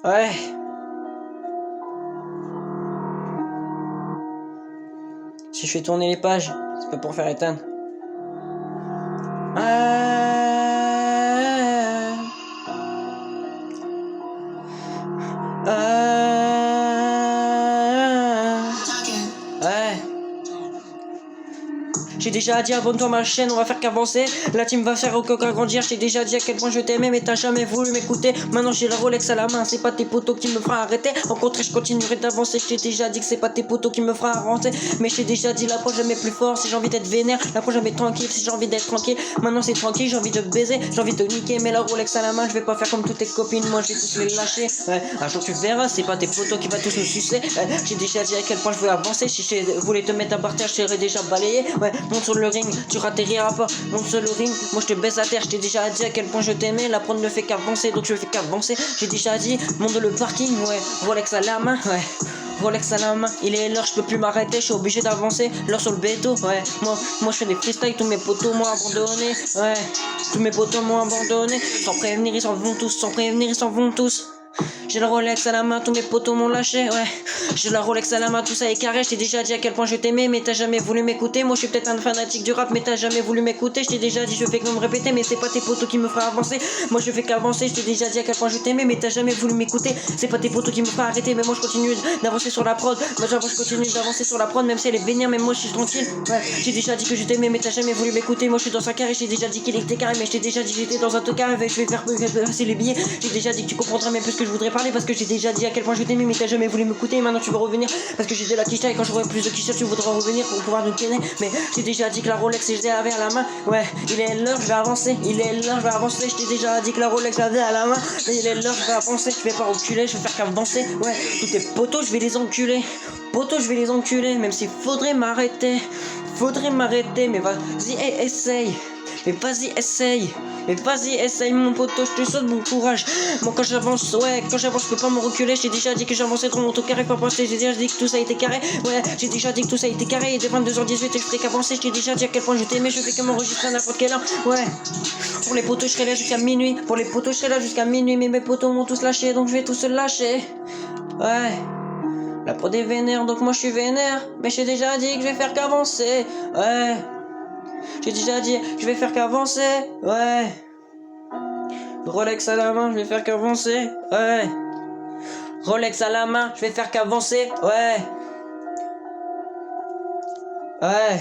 Ouais. Si je fais tourner les pages, c'est pas pour faire éteindre. Ouais. J'ai déjà dit abonne-toi à ma chaîne, on va faire qu'avancer. La team va faire au coq à grandir. J'ai déjà dit à quel point je t'aimais, mais t'as jamais voulu m'écouter. Maintenant j'ai la Rolex à la main, c'est pas tes potos qui me fera arrêter. Au contraire, je continuerai d'avancer. Je t'ai déjà dit que c'est pas tes potos qui me fera avancer. Mais j'ai déjà dit la prochaine jamais plus fort si j'ai envie d'être vénère. La prochaine jamais tranquille si j'ai envie d'être tranquille. Maintenant c'est tranquille, j'ai envie de baiser, j'ai envie de niquer. Mais la Rolex à la main, je vais pas faire comme toutes tes copines. Moi je vais tous les lâcher. Ouais, un jour tu verras, c'est pas tes potos qui va tous me sucer. Ouais, j'ai déjà dit à quel point je veux avancer. Si je voulais te mettre à partir, je serais déjà balayé. Ouais, monte sur le ring, tu atterriras pas. Monte sur le ring, moi je te baisse à terre. Je t'ai déjà dit à quel point je t'aimais. La prendre ne fait qu'avancer, donc je fais qu'avancer. J'ai déjà dit, monte le parking, ouais, Rolex à la main, ouais. Rolex à la main, il est l'heure, je peux plus m'arrêter, je suis obligé d'avancer. L'heure sur le béto, ouais. Moi je fais des freestyles, tous mes potos m'ont abandonné, ouais. Tous mes potos m'ont abandonné. Sans prévenir, ils s'en vont tous, sans prévenir, ils s'en vont tous. J'ai la Rolex à la main, tous mes potos m'ont lâché, ouais. J'ai la Rolex à la main, tout ça est carré. Je t'ai déjà dit à quel point je t'aimais, mais t'as jamais voulu m'écouter. Moi je suis peut-être un fanatique du rap, mais t'as jamais voulu m'écouter. Je t'ai déjà dit, je fais que me répéter, mais c'est pas tes potos qui me fera avancer. Moi je fais qu'avancer, je t'ai déjà dit à quel point je t'aimais, mais t'as jamais voulu m'écouter. C'est pas tes potos qui me fera arrêter, mais moi je continue d'avancer sur la prod. Moi je continue d'avancer sur la prod, même si elle est vénère, mais moi je suis tranquille. Ouais, j'ai déjà dit que je t'aimais, mais t'as jamais voulu m'écouter. Moi je suis dans un carré, j'ai déjà dit qu'il était carré, mais je t'ai déjà dit j'étais dans un tocard, je vais faire passer les billets. J'ai déjà dit que tu comprendras même plus ce que je voudrais parler, parce que j'ai déjà dit à quel point je t'aimais, mais t'as jamais voulu m'écouter. Maintenant tu veux revenir parce que j'ai de la quicha, et quand j'aurai plus de quicha tu voudras revenir pour pouvoir nous tenir. Mais j'ai déjà dit que la Rolex je l'avais à la main. Ouais, il est l'heure, je vais avancer. Il est l'heure, je vais avancer. Je t'ai déjà dit que la Rolex je l'avais à la main. Mais il est l'heure, je vais avancer. Je vais pas reculer, je vais faire qu'avancer. Ouais, tous tes potos je vais les enculer. Potos je vais les enculer, même s'il faudrait m'arrêter. Faudrait m'arrêter, mais vas-y, hey, essaye. Mais vas-y, essaye. Mais vas-y, essaye mon poteau, je te souhaite bon courage. Moi quand j'avance, ouais, quand j'avance, je peux pas me reculer. J'ai déjà dit que j'avançais trop mon tout carré, pas penser. J'ai déjà dit que tout ça a été carré. Ouais, j'ai déjà dit que tout ça a été carré. Il était 22h18 et je ferais qu'avancer. Je t'ai déjà dit à quel point je t'aimais, je fais que m'enregistrer à n'importe quelle heure. Ouais. Pour les poteaux, je serai là jusqu'à minuit. Pour les poteaux, je serai là jusqu'à minuit. Mais mes poteaux m'ont tous lâché, donc je vais tous se lâcher. Ouais. La prod est vénère, donc moi je suis vénère. Mais j'ai déjà dit que je vais faire qu'avancer. Ouais. J'ai déjà dit que je vais faire qu'avancer. Ouais. Rolex à la main, je vais faire qu'avancer. Ouais. Rolex à la main, je vais faire qu'avancer. Ouais. Ouais.